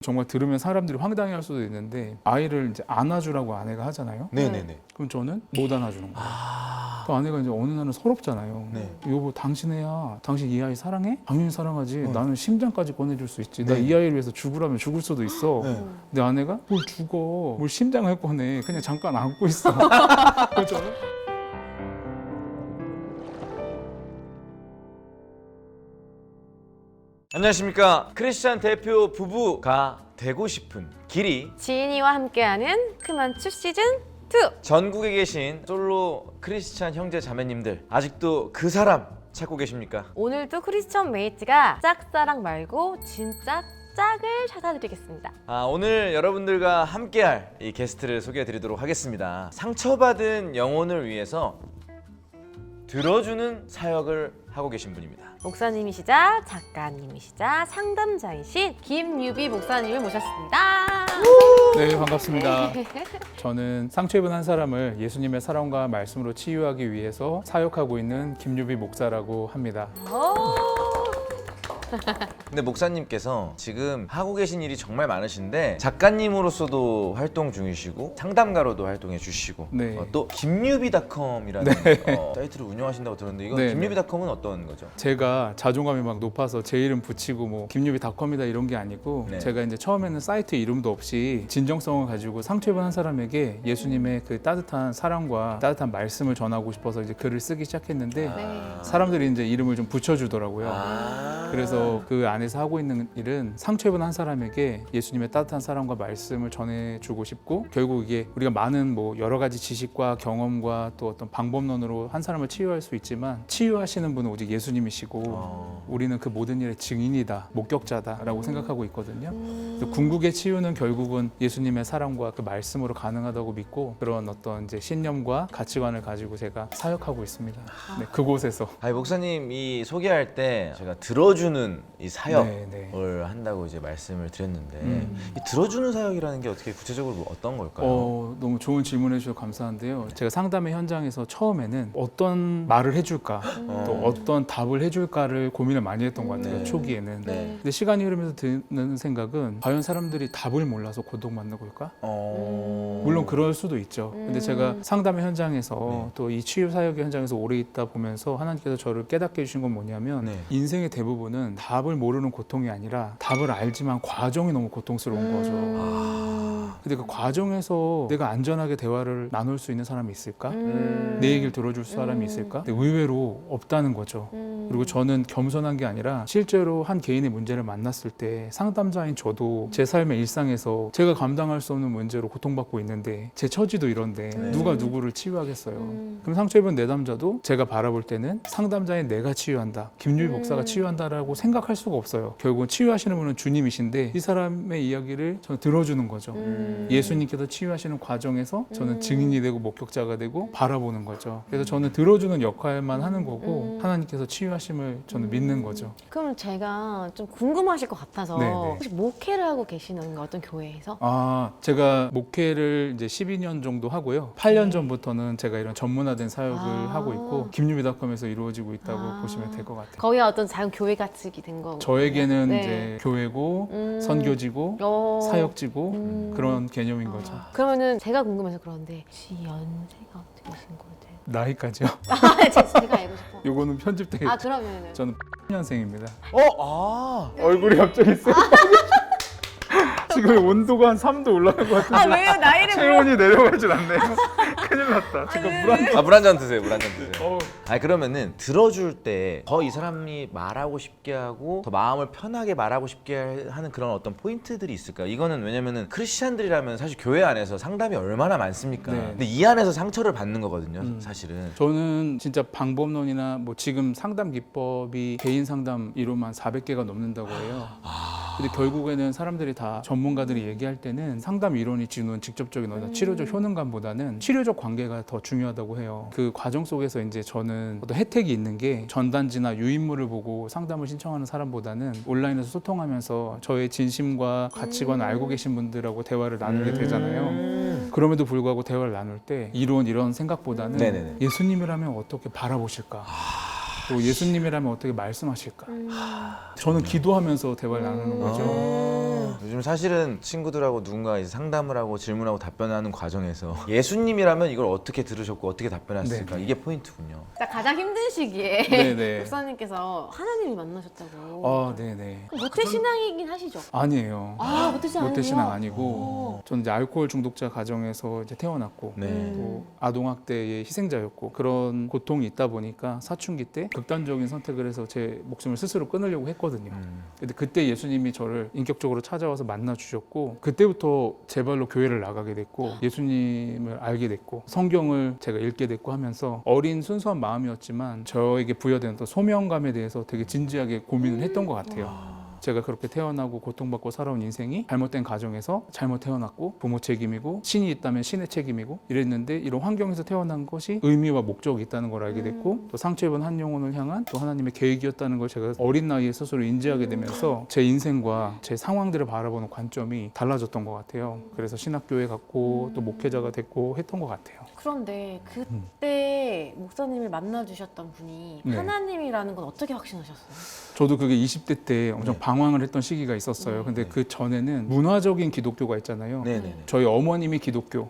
정말 들으면 사람들이 황당해할 수도 있는데 아이를 이제 안아주라고 아내가 하잖아요. 네네네. 그럼 저는 못 안아주는 거예요. 또 아내가 이제 어느 날은 서럽잖아요. 네. 여보, 당신 애야. 당신 이 아이 사랑해? 당연히 사랑하지. 나는 심장까지 꺼내줄 수 있지. 네. 나 이 아이를 위해서 죽으라면 죽을 수도 있어. 네. 근데 아내가 뭘 죽어? 뭘 심장을 꺼내? 그냥 잠깐 안고 있어. 그래서 저는 안녕하십니까. 크리스찬 대표 부부가 되고 싶은 길이 지인이와 함께하는 크만추 시즌 2. 전국에 계신 솔로 크리스찬 형제 자매님들 아직도 그 사람 찾고 계십니까? 오늘도 크리스천 메이트가 짝사랑 말고 진짜 짝을 찾아드리겠습니다. 오늘 여러분들과 함께할 이 게스트를 소개해드리도록 하겠습니다. 상처받은 영혼을 위해서 들어주는 사역을 하고 계신 분입니다. 목사님이시자 작가님이시자 상담자이신 김유비 목사님을 모셨습니다. 네, 반갑습니다. 저는 상처 입은 한 사람을 예수님의 사랑과 말씀으로 치유하기 위해서 사역하고 있는 김유비 목사라고 합니다. 근데 목사님께서 지금 하고 계신 일이 정말 많으신데 작가님으로서도 활동 중이시고 상담가로도 활동해 주시고 네. 또 김유비닷컴이라는 사이트를 운영하신다고 들었는데 이건 네, 김유비닷컴은 어떤 거죠? 제가 자존감이 막 높아서 제 이름 붙이고 뭐 김유비닷컴이다 이런 게 아니고 네. 제가 이제 처음에는 사이트 이름도 없이 진정성을 가지고 상처 입은 한 사람에게 예수님의 그 따뜻한 사랑과 따뜻한 말씀을 전하고 싶어서 이제 글을 쓰기 시작했는데 사람들이 이제 이름을 좀 붙여주더라고요. 그래서 그 안에서 하고 있는 일은 상처 입은 한 사람에게 예수님의 따뜻한 사랑과 말씀을 전해주고 싶고 결국 이게 우리가 많은 뭐 여러 가지 지식과 경험과 또 어떤 방법론으로 한 사람을 치유할 수 있지만 치유하시는 분은 오직 예수님이시고 우리는 그 모든 일의 증인이다, 목격자다라고 생각하고 있거든요. 그래서 궁극의 치유는 결국은 예수님의 사랑과 그 말씀으로 가능하다고 믿고 그런 어떤 이제 신념과 가치관을 가지고 제가 사역하고 있습니다. 네, 그곳에서. 목사님이 소개할 때 제가 들어주는 이 사역을 네. 한다고 이제 말씀을 드렸는데 이 들어주는 사역이라는 게 어떻게 구체적으로 어떤 걸까요? 너무 좋은 질문해 주셔서 감사한데요. 제가 상담의 현장에서 처음에는 어떤 말을 해줄까 또 어떤 답을 해줄까를 고민을 많이 했던 것 같아요. 네. 초기에는. 네. 근데 시간이 흐르면서 드는 생각은 과연 사람들이 답을 몰라서 고통받는 걸까? 물론 그럴 수도 있죠. 근데 제가 상담의 현장에서 또 이 치유 사역의 현장에서 오래 있다 보면서 하나님께서 저를 깨닫게 해주신 건 뭐냐면 네. 인생의 대부분은 답을 모르는 고통이 아니라 답을 알지만 과정이 너무 고통스러운 거죠. 근데 그 과정에서 내가 안전하게 대화를 나눌 수 있는 사람이 있을까? 내 얘기를 들어줄 사람이 있을까? 근데 의외로 없다는 거죠. 그리고 저는 겸손한 게 아니라 실제로 한 개인의 문제를 만났을 때 상담자인 저도 제 삶의 일상에서 제가 감당할 수 없는 문제로 고통받고 있는데 제 처지도 이런데 누가 누구를 치유하겠어요. 그럼 상처 입은 내담자도 제가 바라볼 때는 상담자인 내가 치유한다, 김유비 목사가 치유한다라고 생각할 수가 없어요. 결국은 치유하시는 분은 주님이신데 이 사람의 이야기를 저는 들어주는 거죠. 예수님께서 치유하시는 과정에서 저는 증인이 되고 목격자가 되고 바라보는 거죠. 그래서 저는 들어주는 역할만 하는 거고 하나님께서 치유하심을 저는 믿는 거죠. 그럼 제가 좀 궁금하실 것 같아서 네네. 혹시 목회를 하고 계시는 어떤 교회에서? 제가 목회를 이제 12년 정도 하고요. 8년 전부터는 제가 이런 전문화된 사역을 하고 있고 김유비닷컴에서 이루어지고 있다고 보시면 될 것 같아요. 거기가 어떤 작은 교회 같이 된 거고. 저에게는 네. 이제 교회고 선교지고 사역지고 그런 개념인 거죠. 그러면은 제가 궁금해서 그런데 혹시 연세가 어떻게 되신 거세요? 나이까지요? 제가 알고 싶어. 요거는 편집되겠죠. 그러면은 저는 8년생입니다. 아, 얼굴이 갑자기 지금 온도가 한 3도 올라간 것 같은데 왜요? 나이를 체온이 내려가질 않네요. 큰일 났다. 지금 물 한 잔 드세요. 물 한 잔 드세요. 어, 그러면은 들어줄 때 더 이 사람이 말하고 싶게 하고 더 마음을 편하게 말하고 싶게 하는 그런 어떤 포인트들이 있을까요? 이거는 왜냐면은 크리스찬들이라면 사실 교회 안에서 상담이 얼마나 많습니까? 네. 근데 이 안에서 상처를 받는 거거든요, 사실은. 저는 진짜 방법론이나 뭐 지금 상담 기법이 개인 상담 이론만 400개가 넘는다고 해요. 근데 결국에는 사람들이 다 전문가들이 얘기할 때는 상담 이론이 주는 직접적인 어떤 치료적 효능감보다는 치료적 관계가 더 중요하다고 해요. 그 과정 속에서 이제 저는 어떤 혜택이 있는 게 전단지나 유인물을 보고 상담을 신청하는 사람보다는 온라인에서 소통하면서 저의 진심과 가치관을 알고 계신 분들하고 대화를 나누게 되잖아요. 그럼에도 불구하고 대화를 나눌 때 이런 생각보다는 네네네. 예수님이라면 어떻게 바라보실까? 또 예수님이라면 어떻게 말씀하실까? 저는 기도하면서 대화를 나누는 거죠. 요즘 사실은 친구들하고 누군가 이제 상담을 하고 질문하고 답변하는 과정에서 예수님이라면 이걸 어떻게 들으셨고 어떻게 답변하셨을까? 네. 이게 포인트군요. 가장 힘든 시기에 네네. 목사님께서 하나님을 만나셨다고. 아, 네네. 모태신앙이긴 하시죠? 아니에요. 모태신앙 모태신앙 아니에요? 아니고 저는 이제 알코올 중독자 가정에서 이제 태어났고 네. 또 아동학대의 희생자였고 그런 고통이 있다 보니까 사춘기 때 극단적인 선택을 해서 제 목숨을 스스로 끊으려고 했거든요. 근데 그때 예수님이 저를 인격적으로 찾아와서 만나 주셨고 그때부터 제 발로 교회를 나가게 됐고 예수님을 알게 됐고 성경을 제가 읽게 됐고 하면서 어린 순수한 마음이었지만 저에게 부여된 어떤 소명감에 대해서 되게 진지하게 고민을 했던 것 같아요. 제가 그렇게 태어나고 고통받고 살아온 인생이 잘못된 가정에서 잘못 태어났고 부모 책임이고 신이 있다면 신의 책임이고 이랬는데 이런 환경에서 태어난 것이 의미와 목적이 있다는 걸 알게 됐고 또 상처 입은 한 영혼을 향한 또 하나님의 계획이었다는 걸 제가 어린 나이에 스스로 인지하게 되면서 제 인생과 제 상황들을 바라보는 관점이 달라졌던 것 같아요. 그래서 신학교에 갔고 또 목회자가 됐고 했던 것 같아요. 그런데 그때 목사님을 만나주셨던 분이 네. 하나님이라는 건 어떻게 확신하셨어요? 저도 그게 20대 때 엄청 네. 방황을 했던 시기가 있었어요. 근데 그 전에는 문화적인 기독교가 있잖아요. 네네네. 저희 어머님이 기독교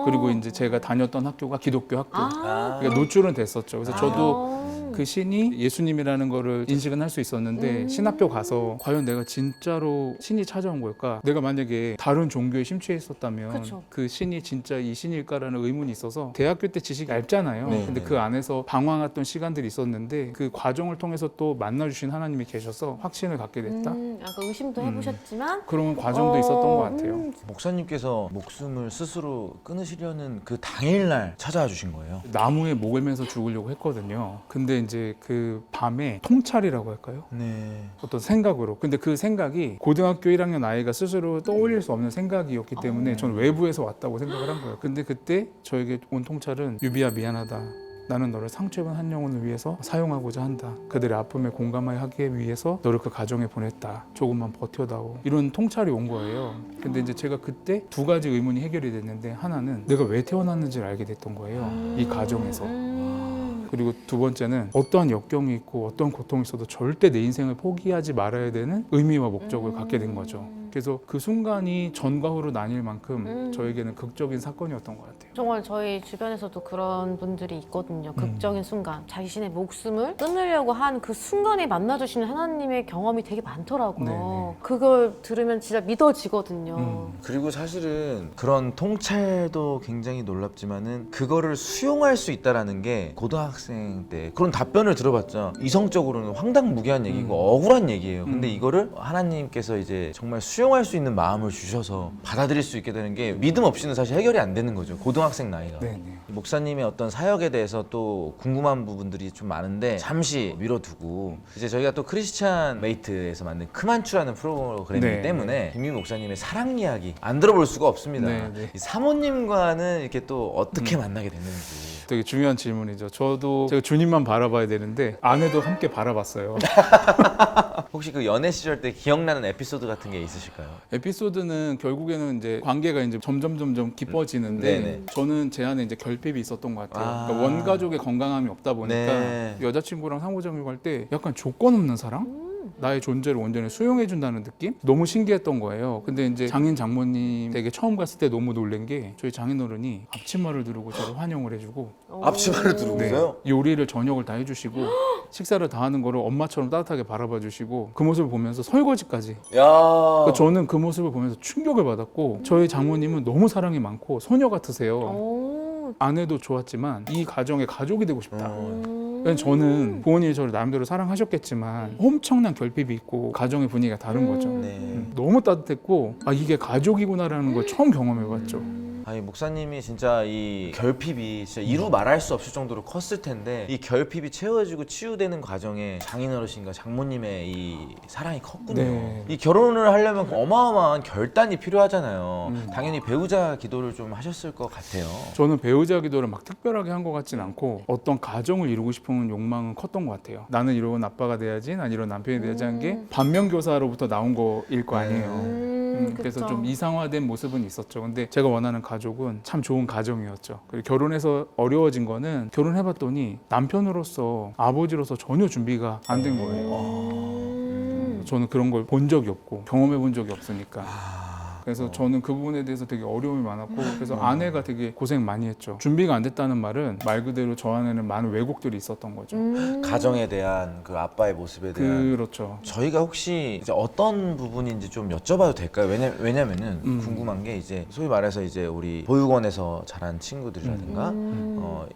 그리고 이제 제가 다녔던 학교가 기독교 학교 그러니까 노출은 됐었죠. 그래서 저도 그 신이 예수님이라는 거를 인식은 할 수 있었는데 신학교 가서 과연 내가 진짜로 신이 찾아온 걸까? 내가 만약에 다른 종교에 심취해 있었다면 그쵸. 그 신이 진짜 이 신일까라는 의문이 있어서 대학교 때 지식이 얇잖아요. 네, 근데 네. 그 안에서 방황했던 시간들이 있었는데 그 과정을 통해서 또 만나주신 하나님이 계셔서 확신을 갖게 됐다. 약간 의심도 해보셨지만 그런 과정도 있었던 것 같아요. 목사님께서 목숨을 스스로 끊으시려는 그 당일날 찾아와 주신 거예요. 나무에 목을 매서 죽으려고 했거든요. 근데 이제 그 밤에 통찰이라고 할까요? 네. 어떤 생각으로. 근데 그 생각이 고등학교 1학년 아이가 스스로 떠올릴 수 없는 생각이었기 때문에 저는 외부에서 왔다고 생각을 한 거예요. 근데 그때 저에게 온 통찰은 유비야 미안하다. 나는 너를 상처 입은 한 영혼을 위해서 사용하고자 한다. 그들의 아픔에 공감하게 하기 위해서 너를 그 가정에 보냈다. 조금만 버텨다오. 이런 통찰이 온 거예요. 근데 이제 제가 그때 두 가지 의문이 해결이 됐는데 하나는 내가 왜 태어났는지를 알게 됐던 거예요. 이 가정에서. 그리고 두 번째는 어떠한 역경이 있고 어떤 고통이 있어도 절대 내 인생을 포기하지 말아야 되는 의미와 목적을 갖게 된 거죠. 그래서 그 순간이 전과 후로 나뉠 만큼 저에게는 극적인 사건이었던 것 같아요. 정말 저희 주변에서도 그런 분들이 있거든요. 극적인 순간 자신의 목숨을 끊으려고 한 그 순간에 만나주시는 하나님의 경험이 되게 많더라고요. 네네. 그걸 들으면 진짜 믿어지거든요. 그리고 사실은 그런 통찰도 굉장히 놀랍지만은 그거를 수용할 수 있다라는 게 고등학생 때 그런 답변을 들어봤자 이성적으로는 황당무계한 얘기고 억울한 얘기예요. 근데 이거를 하나님께서 이제 정말 수용할 수 있는 마음을 주셔서 받아들일 수 있게 되는 게 믿음 없이는 사실 해결이 안 되는 거죠. 고등학생 나이가. 네네. 목사님의 어떤 사역에 대해서 또 궁금한 부분들이 좀 많은데 잠시 미뤄두고 이제 저희가 또 크리스찬 메이트에서 만든 크만추라는 프로그램이기 네, 때문에 김민 목사님의 사랑 이야기 안 들어볼 수가 없습니다. 네, 네. 이 사모님과는 이렇게 또 어떻게 만나게 됐는지. 되게 중요한 질문이죠. 저도 제가 주님만 바라봐야 되는데 아내도 함께 바라봤어요. 혹시 그 연애 시절 때 기억나는 에피소드 같은 게 있으실까요? 에피소드는 결국에는 이제 관계가 이제 점점 깊어지는데 네네. 저는 제 안에 이제 결핍이 있었던 것 같아요. 아. 그러니까 원가족의 건강함이 없다 보니까 네. 여자친구랑 상호작용할 때 약간 조건 없는 사랑? 나의 존재를 온전히 수용해준다는 느낌? 너무 신기했던 거예요. 근데 이제 장인 장모님 댁에 처음 갔을 때 너무 놀란 게 저희 장인어른이 앞치마를 두르고 저를 환영을 해주고 앞치마를 두르고 있어요? 요리를 저녁을 다 해주시고 식사를 다 하는 거를 엄마처럼 따뜻하게 바라봐 주시고 그 모습을 보면서 설거지까지 야. 그러니까 저는 그 모습을 보면서 충격을 받았고 저희 장모님은 너무 사랑이 많고 소녀 같으세요. 아내도 좋았지만 이 가정의 가족이 되고 싶다. 왜냐면 저는 부모님이 저를 나름대로 사랑하셨겠지만 엄청난 결핍이 있고 가정의 분위기가 다른 거죠. 네. 너무 따뜻했고 아 이게 가족이구나라는 걸 처음 경험해봤죠. 아니 목사님이 진짜 이 결핍이 진짜 이루 말할 수 없을 정도로 컸을 텐데 이 결핍이 채워지고 치유되는 과정에 장인어르신과 장모님의 이 사랑이 컸군요. 네. 이 결혼을 하려면 어마어마한 결단이 필요하잖아요. 당연히 배우자 기도를 좀 하셨을 것 같아요. 저는 배우자 기도를 막 특별하게 한 것 같진 않고 어떤 가정을 이루고 싶은 욕망은 컸던 것 같아요. 나는 이런 아빠가 돼야지, 난 이런 남편이 돼야지 한 게 반면교사로부터 나온 거일 거 아니에요. 그래서 그쵸. 좀 이상화된 모습은 있었죠. 근데 제가 원하는 가족 가족은 참 좋은 가정이었죠. 그리고 결혼해서 어려워진 거는 결혼해봤더니 남편으로서 아버지로서 전혀 준비가 안 된 거예요. 저는 그런 걸 본 적이 없고 경험해 본 적이 없으니까. 그래서 저는 그 부분에 대해서 되게 어려움이 많았고 그래서 아내가 되게 고생 많이 했죠. 준비가 안 됐다는 말은 말 그대로 저 안에는 많은 왜곡들이 있었던 거죠. 가정에 대한 그 아빠의 모습에 대한 그렇죠. 저희가 혹시 이제 어떤 부분인지 좀 여쭤봐도 될까요? 왜냐면은 궁금한 게 이제 소위 말해서 이제 우리 보육원에서 자란 친구들이라든가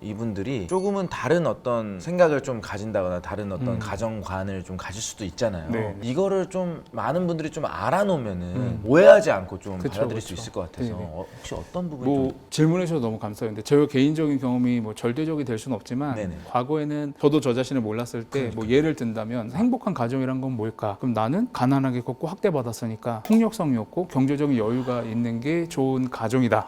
이분들이 조금은 다른 어떤 생각을 좀 가진다거나 다른 어떤 가정관을 좀 가질 수도 있잖아요. 네. 이거를 좀 많은 분들이 좀 알아놓으면은 오해하지 않고 좀 그쵸, 받아들일 수 그쵸. 있을 것 같아서 네네. 혹시 어떤 부분이 뭐 좀 질문해 주셔서 너무 감사해요. 근데 제 개인적인 경험이 뭐 절대적이 될 수는 없지만 네네. 과거에는 저도 저 자신을 몰랐을 때 뭐 예를 든다면 행복한 가정이란 건 뭘까? 그럼 나는 가난하게 컸고 학대받았으니까 폭력성이었고 경제적인 여유가 있는 게 좋은 가정이다.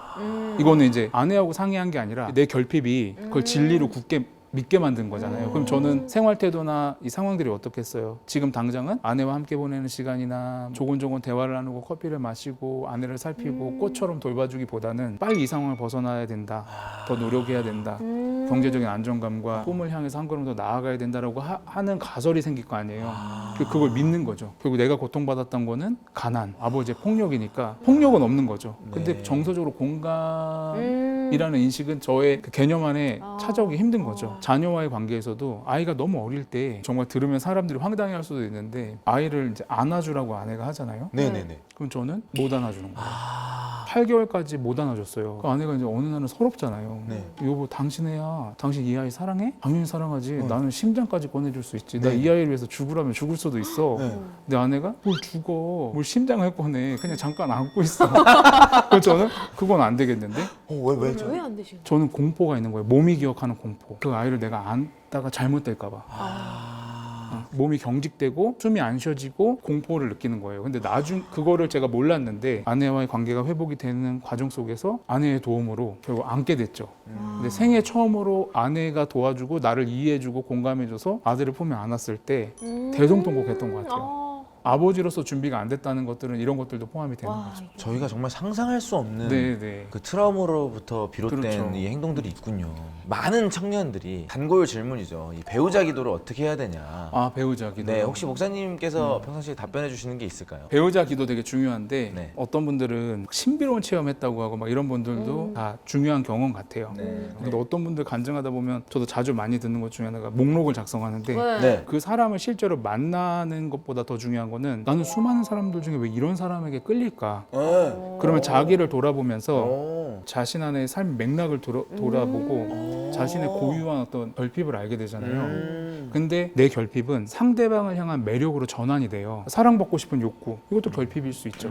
이거는 이제 아내하고 상의한 게 아니라 내 결핍이 그걸 진리로 굳게 믿게 만든 거잖아요. 그럼 저는 생활 태도나 이 상황들이 어떻겠어요? 지금 당장은 아내와 함께 보내는 시간이나 조곤조곤 대화를 나누고 커피를 마시고 아내를 살피고 꽃처럼 돌봐주기보다는 빨리 이 상황을 벗어나야 된다. 더 노력해야 된다. 경제적인 안정감과 꿈을 향해서 한 걸음 더 나아가야 된다라고 하는 가설이 생길 거 아니에요. 그걸 믿는 거죠. 그리고 내가 고통받았던 거는 가난, 아버지의 폭력이니까 폭력은 없는 거죠. 근데 네. 정서적으로 공감이라는 인식은 저의 그 개념 안에 찾아오기 힘든 거죠. 자녀와의 관계에서도 아이가 너무 어릴 때 정말 들으면 사람들이 황당해할 수도 있는데 아이를 이제 안아주라고 아내가 하잖아요. 네네네. 그럼 저는 못 안아주는 거예요. 8개월까지 못 안아줬어요. 그 아내가 이제 어느 날은 서럽잖아요. 네. 여보, 당신 애야. 당신 이 아이 사랑해? 당연히 사랑하지. 나는 심장까지 꺼내줄 수 있지. 네. 나 이 아이를 위해서 죽으라면 죽을 수도 있어. 네. 근데 아내가 뭘 죽어? 뭘 심장을 꺼내? 그냥 잠깐 안고 있어. 그래서 저는 그건 안 되겠는데? 왜죠? 왜 안 되시는 저는 공포가 있는 거예요. 몸이 기억하는 공포. 그 아이를 내가 안다가 잘못될까 봐. 몸이 경직되고 숨이 안 쉬어지고 공포를 느끼는 거예요. 근데 그거를 제가 몰랐는데 아내와의 관계가 회복이 되는 과정 속에서 아내의 도움으로 결국 안게 됐죠. 근데 생애 처음으로 아내가 도와주고 나를 이해해주고 공감해줘서 아들을 품에 안았을 때 대성통곡했던 것 같아요. 아버지로서 준비가 안 됐다는 것들은 이런 것들도 포함이 되는 와, 거죠. 저희가 정말 상상할 수 없는 네. 그 트라우마로부터 비롯된 그렇죠. 이 행동들이 있군요. 많은 청년들이 단골 질문이죠. 이 배우자 기도를 어떻게 해야 되냐. 아, 배우자 기도. 네, 혹시 목사님께서 평상시에 답변해 주시는 게 있을까요? 배우자 기도 되게 중요한데 네. 어떤 분들은 신비로운 체험했다고 하고 막 이런 분들도 다 중요한 경험 같아요. 네. 근데 어떤 분들 간증하다 보면 저도 자주 많이 듣는 것 중에 하나가 목록을 작성하는데 네. 그 사람을 실제로 만나는 것보다 더 중요한 거는 나는 수많은 사람들 중에 왜 이런 사람에게 끌릴까? 그러면 자기를 돌아보면서 자신 안의 삶 맥락을 돌아보고 자신의 고유한 어떤 결핍을 알게 되잖아요. 근데 내 결핍은 상대방을 향한 매력으로 전환이 돼요. 사랑받고 싶은 욕구, 이것도 결핍일 수 있죠.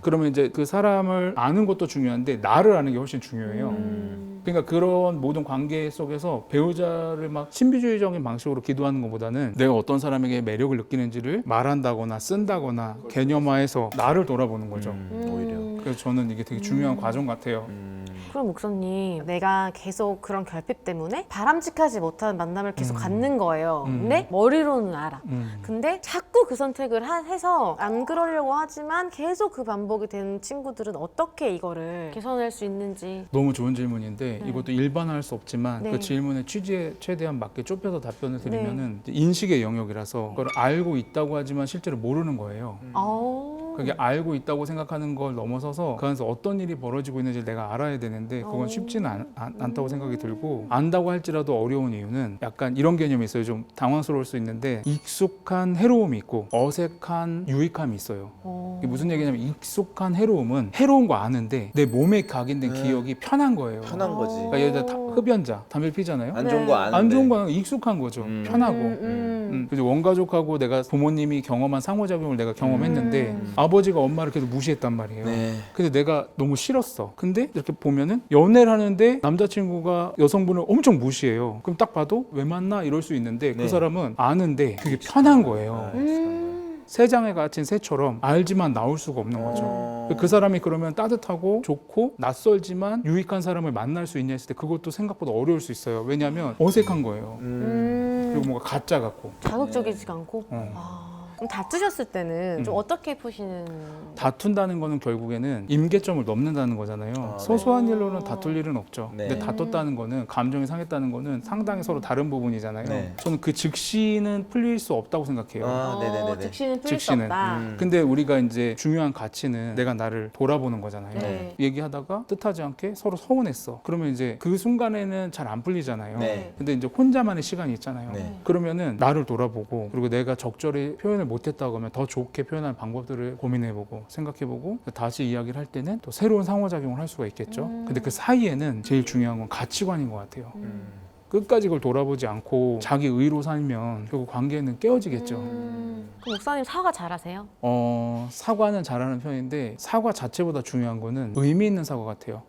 그러면 이제 그 사람을 아는 것도 중요한데 나를 아는 게 훨씬 중요해요. 그러니까 그런 모든 관계 속에서 배우자를 막 신비주의적인 방식으로 기도하는 것보다는 내가 어떤 사람에게 매력을 느끼는지를 말한다거나 쓴다거나 개념화해서 나를 돌아보는 거죠. 오히려. 그래서 저는 이게 되게 중요한 과정 같아요. 그럼 목사님, 내가 계속 그런 결핍 때문에 바람직하지 못한 만남을 계속 갖는 거예요. 근데 머리로는 알아. 근데 자꾸 그 선택을 해서 안 그러려고 하지만 계속 그 반복이 되는 친구들은 어떻게 이거를 개선할 수 있는지. 너무 좋은 질문인데 이것도 일반화할 수 없지만 네. 그 질문의 취지에 최대한 맞게 좁혀서 답변을 드리면은 인식의 영역이라서 그걸 알고 있다고 하지만 실제로 모르는 거예요. 그게 알고 있다고 생각하는 걸 넘어서서 그 안에서 어떤 일이 벌어지고 있는지 내가 알아야 되는데 그건 쉽지는 않다고 생각이 들고 안다고 할지라도 어려운 이유는 약간 이런 개념이 있어요. 좀 당황스러울 수 있는데 익숙한 해로움이 있고 어색한 유익함이 있어요. 이게 무슨 얘기냐면 익숙한 해로움은 해로운 거 아는데 내 몸에 각인된 기억이 편한 거예요. 편한 거지. 그러니까 예를 들어 흡연자 담배 피잖아요. 안 좋은 거 아는데. 안 좋은 거는 익숙한 거죠. 편하고. 그래서 원가족하고 내가 부모님이 경험한 상호작용을 내가 경험했는데 아버지가 엄마를 계속 무시했단 말이에요. 네. 근데 내가 너무 싫었어. 근데 이렇게 보면은 연애를 하는데 남자친구가 여성분을 엄청 무시해요. 그럼 딱 봐도 왜 만나 이럴 수 있는데 네. 그 사람은 아는데 되게 편한 거예요. 새장에 갇힌 새처럼 알지만 나올 수가 없는 거죠. 그 사람이 그러면 따뜻하고 좋고 낯설지만 유익한 사람을 만날 수 있냐 했을 때 그것도 생각보다 어려울 수 있어요. 왜냐하면 어색한 거예요. 그리고 뭔가 가짜 같고. 자극적이지가 않고. 그럼 다투셨을 때는 좀 어떻게 푸시는? 다툰다는 거는 결국에는 임계점을 넘는다는 거잖아요. 아, 네. 소소한 일로는 다툴 일은 없죠. 네. 근데 다퉜다는 거는 감정이 상했다는 거는 상당히 서로 다른 부분이잖아요. 네. 저는 그 즉시는 풀릴 수 없다고 생각해요. 아, 네네네. 즉시는 풀릴 수 즉시는. 없다. 근데 우리가 이제 중요한 가치는 내가 나를 돌아보는 거잖아요. 네. 얘기하다가 뜻하지 않게 서로 서운했어. 그러면 이제 그 순간에는 잘 안 풀리잖아요. 네. 근데 이제 혼자만의 시간이 있잖아요. 네. 그러면은 나를 돌아보고 그리고 내가 적절히 표현을 못했다고 하면 더 좋게 표현할 방법들을 고민해보고 생각해보고 다시 이야기를 할 때는 또 새로운 상호작용을 할 수가 있겠죠. 근데 그 사이에는 제일 중요한 건 가치관인 것 같아요. 끝까지 그걸 돌아보지 않고 자기 의로 살면 결국 관계는 깨어지겠죠. 그럼 목사님 사과 잘하세요? 사과는 잘하는 편인데 사과 자체보다 중요한 거는 의미 있는 사과 같아요.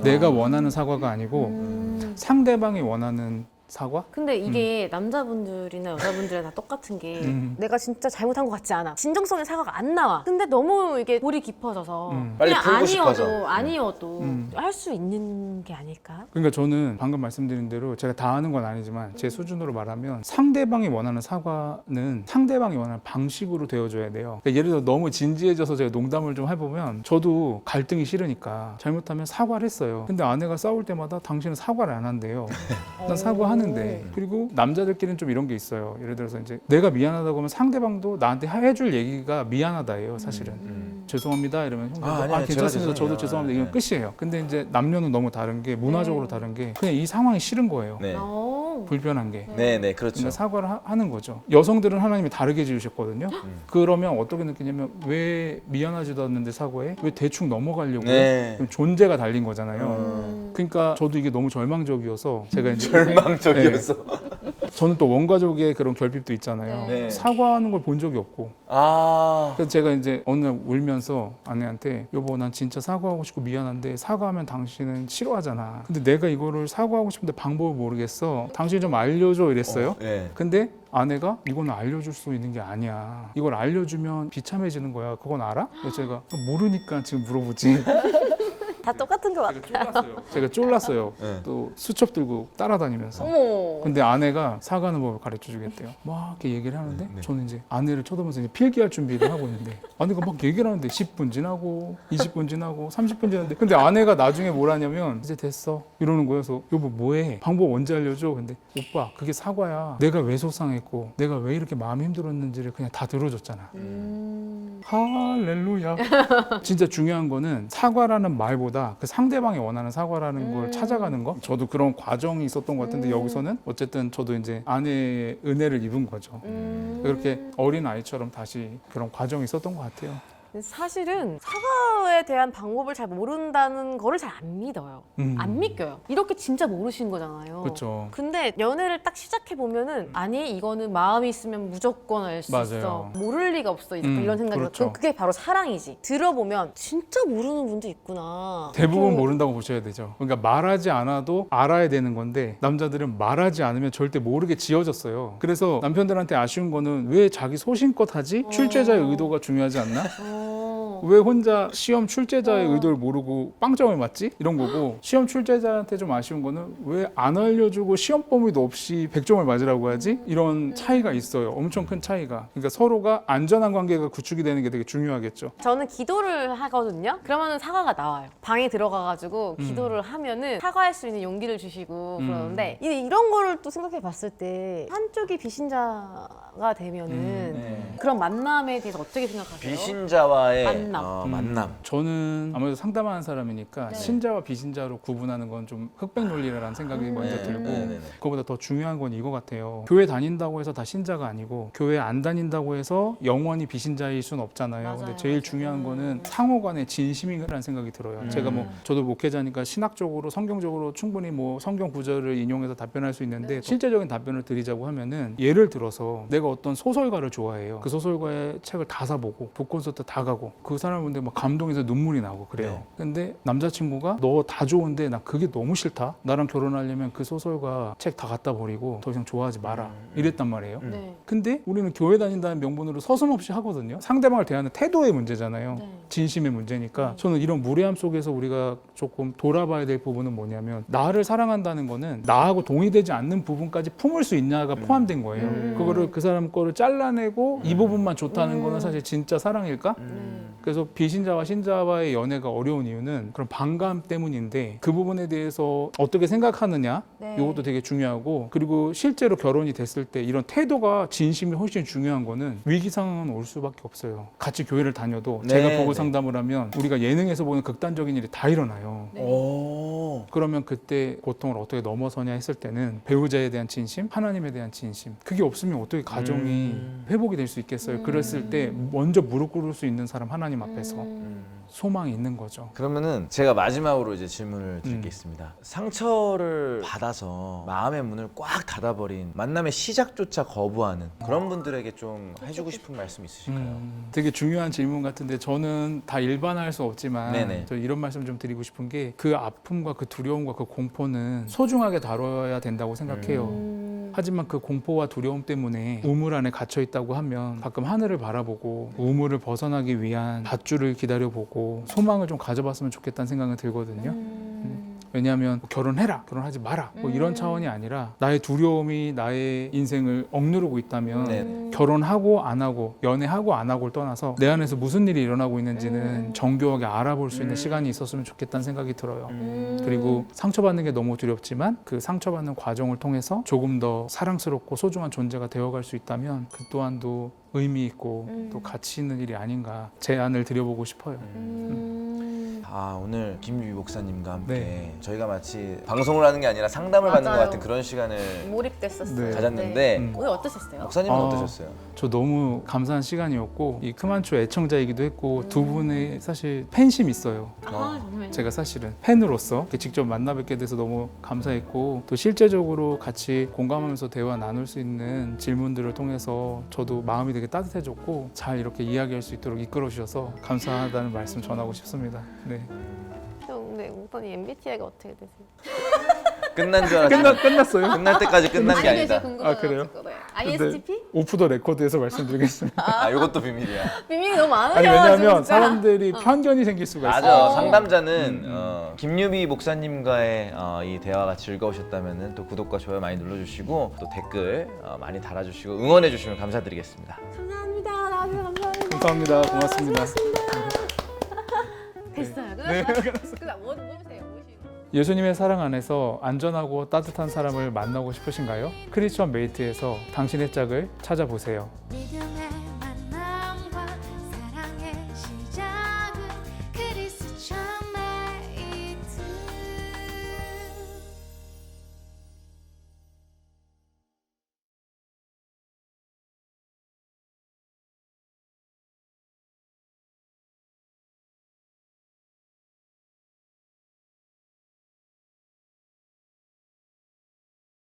내가 원하는 사과가 아니고 상대방이 원하는 사과? 근데 이게 남자분들이나 여자분들이랑 다 똑같은 게 내가 진짜 잘못한 것 같지 않아. 진정성의 사과가 안 나와. 근데 너무 이게 골이 깊어져서 빨리 그냥 풀고 싶어서. 아니어도 할 수 있는 게 아닐까? 그러니까 저는 방금 말씀드린 대로 제가 다 아는 건 아니지만 제 수준으로 말하면 상대방이 원하는 사과는 상대방이 원하는 방식으로 되어줘야 돼요. 그러니까 예를 들어 너무 진지해져서 제가 농담을 좀 해보면 저도 갈등이 싫으니까 잘못하면 사과를 했어요. 근데 아내가 싸울 때마다 당신은 사과를 안 한대요. 난 사과하는데. 그리고 남자들끼리는 좀 이런 게 있어요. 예를 들어서 이제 내가 미안하다고 하면 상대방도 나한테 해줄 얘기가 미안하다예요, 사실은. 죄송합니다 이러면 형, 아니요, 제가 괜찮습니다. 저도 죄송해요. 죄송합니다. 이건 끝이에요. 근데 이제 남녀는 너무 다른 게 문화적으로 다른 게 그냥 이 상황이 싫은 거예요. 네. 불편한 게. 네, 그렇죠. 그러니까 사과를 하는 거죠. 여성들은 하나님이 다르게 지으셨거든요. 그러면 어떻게 느끼냐면 왜 미안하지도 않는데 사과해? 왜 대충 넘어가려고 해? 네. 그럼 존재가 달린 거잖아요. 그러니까 저도 이게 너무 절망적이어서 제가 이제 절망적이었어. 저는 또 원가족의 그런 결핍도 있잖아요. 네. 사과하는 걸 본 적이 없고 아, 그래서 제가 이제 어느 날 울면서 아내한테 여보 난 진짜 사과하고 싶고 미안한데 사과하면 당신은 싫어하잖아. 근데 내가 이거를 사과하고 싶은데 방법을 모르겠어. 당신 좀 알려줘 이랬어요. 네. 근데 아내가 이거는 알려줄 수 있는 게 아니야. 이걸 알려주면 비참해지는 거야. 그건 알아? 그래서 제가 모르니까 지금 물어보지. 다 똑같은 것 같아. 제가 쫄랐어요. 네. 또 수첩 들고 따라다니면서. 어머. 근데 아내가 사과하는 법을 가르쳐 주겠대요. 막 이렇게 얘기를 하는데 저는 이제 아내를 쳐다보면서 이제 필기할 준비를 하고 있는데 아내가 막 얘기를 하는데 10분 지나고 20분 지나고 30분 지났는데 근데 아내가 나중에 뭘 하냐면 이제 됐어 이러는 거예요. 그래서 여보 뭐해? 방법 언제 알려줘? 근데 오빠 그게 사과야. 내가 왜 속상했고 내가 왜 이렇게 마음이 힘들었는지를 그냥 다 들어줬잖아. 할렐루야. 진짜 중요한 거는 사과라는 말보다 그 상대방이 원하는 사과라는 걸 찾아가는 거. 저도 그런 과정이 있었던 것 같은데 여기서는 어쨌든 저도 이제 아내의 은혜를 입은 거죠. 그렇게 어린 아이처럼 다시 그런 과정이 있었던 것 같아요. 사실은 사과에 대한 방법을 잘 모른다는 거를 잘 안 믿어요. 안 믿겨요. 이렇게 진짜 모르신 거잖아요. 그렇죠. 근데 연애를 딱 시작해 보면은 아니 이거는 마음이 있으면 무조건 알 수 있어. 맞아요. 모를 리가 없어. 이런 생각이 그렇죠. 들어요. 그게 바로 사랑이지. 들어보면 진짜 모르는 분도 있구나. 대부분 좀 모른다고 보셔야 되죠. 그러니까 말하지 않아도 알아야 되는 건데 남자들은 말하지 않으면 절대 모르게 지어졌어요. 그래서 남편들한테 아쉬운 거는 왜 자기 소신껏 하지? 출제자의 의도가 중요하지 않나? 왜 혼자 시험 출제자의 의도를 모르고 빵점을 맞지? 이런 거고 시험 출제자한테 좀 아쉬운 거는 왜 안 알려주고 시험 범위도 없이 100점을 맞으라고 하지? 이런 차이가 있어요. 엄청 큰 차이가. 그러니까 서로가 안전한 관계가 구축이 되는 게 되게 중요하겠죠. 저는 기도를 하거든요. 그러면은 사과가 나와요. 방에 들어가가지고 기도를 하면은 사과할 수 있는 용기를 주시고 그러는데 이런 거를 또 생각해 봤을 때 한쪽이 비신자가 되면은 그런 만남에 대해서 어떻게 생각하세요? 비신자와의 만남. 만남. 저는 아무래도 상담하는 사람이니까 신자와 비신자로 구분하는 건 좀 흑백 논리라는 생각이 먼저 들고 그거보다 더 중요한 건 이거 같아요. 교회 다닌다고 해서 다 신자가 아니고 교회 안 다닌다고 해서 영원히 비신자일 수는 없잖아요. 맞아요, 근데 제일 중요한 거는 상호간의 진심이라는 생각이 들어요. 제가 뭐 저도 목회자니까 신학적으로 성경적으로 충분히 뭐 성경 구절을 인용해서 답변할 수 있는데 실제적인 답변을 드리자고 하면은 예를 들어서 내가 어떤 소설가를 좋아해요. 그 소설가의 책을 다 사보고 북콘서트 다 가고 그 사람을 보는데 막 감동해서 눈물이 나고 그래요. 네. 근데 남자친구가 너 다 좋은데 나 그게 너무 싫다. 나랑 결혼하려면 그 소설과 책 다 갖다 버리고 더 이상 좋아하지 마라. 이랬단 말이에요. 네. 근데 우리는 교회 다닌다는 명분으로 서슴없이 하거든요. 상대방을 대하는 태도의 문제잖아요. 네. 진심의 문제니까 저는 이런 무례함 속에서 우리가 조금 돌아봐야 될 부분은 뭐냐면 나를 사랑한다는 거는 나하고 동의되지 않는 부분까지 품을 수 있냐가 포함된 거예요. 그거를 그 사람 거를 잘라내고 이 부분만 좋다는 거는 사실 진짜 사랑일까? 그래서 비신자와 신자와의 연애가 어려운 이유는 그런 반감 때문인데 그 부분에 대해서 어떻게 생각하느냐 네. 이것도 되게 중요하고 그리고 실제로 결혼이 됐을 때 이런 태도가 진심이 훨씬 중요한 거는 위기 상황은 올 수밖에 없어요. 같이 교회를 다녀도 네, 제가 보고 네. 상담을 하면 우리가 예능에서 보는 극단적인 일이 다 일어나요. 네. 오. 그러면 그때 고통을 어떻게 넘어서냐 했을 때는 배우자에 대한 진심, 하나님에 대한 진심 그게 없으면 어떻게 가정이 회복이 될 수 있겠어요. 그랬을 때 먼저 무릎 꿇을 수 있는 사람 하나님 앞에서 소망이 있는 거죠. 그러면은 제가 마지막으로 이제 질문을 드릴 게 있습니다. 상처를 받아서 마음의 문을 꽉 닫아버린 만남의 시작조차 거부하는 그런 분들에게 좀 해주고 싶은 말씀 있으실까요? 되게 중요한 질문 같은데 저는 다 일반화할 수 없지만 네네. 저 이런 말씀 좀 드리고 싶은 게 그 아픔과 그 두려움과 그 공포는 소중하게 다뤄야 된다고 생각해요. 하지만 그 공포와 두려움 때문에 우물 안에 갇혀 있다고 하면 가끔 하늘을 바라보고 우물을 벗어나기 위한 밧줄을 기다려보고 소망을 좀 가져봤으면 좋겠다는 생각이 들거든요. 왜냐하면 뭐 결혼해라, 결혼하지 마라 뭐 이런 차원이 아니라 나의 두려움이 나의 인생을 억누르고 있다면 네. 결혼하고 안 하고 연애하고 안 하고를 떠나서 내 안에서 무슨 일이 일어나고 있는지는 정교하게 알아볼 수 있는 시간이 있었으면 좋겠다는 생각이 들어요. 그리고 상처받는 게 너무 두렵지만 그 상처받는 과정을 통해서 조금 더 사랑스럽고 소중한 존재가 되어갈 수 있다면 그 또한도 의미 있고 또 가치 있는 일이 아닌가 제안을 드려보고 싶어요. 아, 오늘 김유비 목사님과 함께 네. 저희가 마치 방송을 하는 게 아니라 상담을 받는 것 맞아요. 같은 그런 시간을 몰입됐었어요. 네. 가졌는데 오늘 어떠셨어요? 목사님은 어. 어떠셨어요? 저 너무 감사한 시간이었고 이 크만초 애청자이기도 했고 두 분의 사실 팬심이 있어요. 정말. 제가 사실은 팬으로서 이렇게 직접 만나 뵙게 돼서 너무 감사했고 또 실제적으로 같이 공감하면서 대화 나눌 수 있는 질문들을 통해서 저도 마음이 되게 따뜻해졌고 잘 이렇게 이야기할 수 있도록 이끌어 주셔서 감사하다는 말씀 전하고 싶습니다. 네. 근데 목사님 MBTI가 어떻게 되세요? 끝난 줄 알았어요. 끝났어요? 끝날 때까지 끝난 게 아니다. 아, 그래요? ISTP? 오프 더 레코드에서 말씀드리겠습니다. 아, 이것도 비밀이야. 비밀이 너무 많으셔. 아니 왜냐하면 사람들이 편견이 생길 수가 있어요. 맞아. 상담자는 김유비 목사님과의 이 대화가 즐거우셨다면 또 구독과 좋아요 많이 눌러주시고 또 댓글 많이 달아주시고 응원해주시면 감사드리겠습니다. 감사합니다. 나와주셔서 감사합니다. 감사합니다. 고맙습니다. 됐어요. 네, 끝났어요. 뭐 보세요. 예수님의 사랑 안에서 안전하고 따뜻한 사람을 만나고 싶으신가요? 크리스천 메이트에서 당신의 짝을 찾아보세요. 믿음의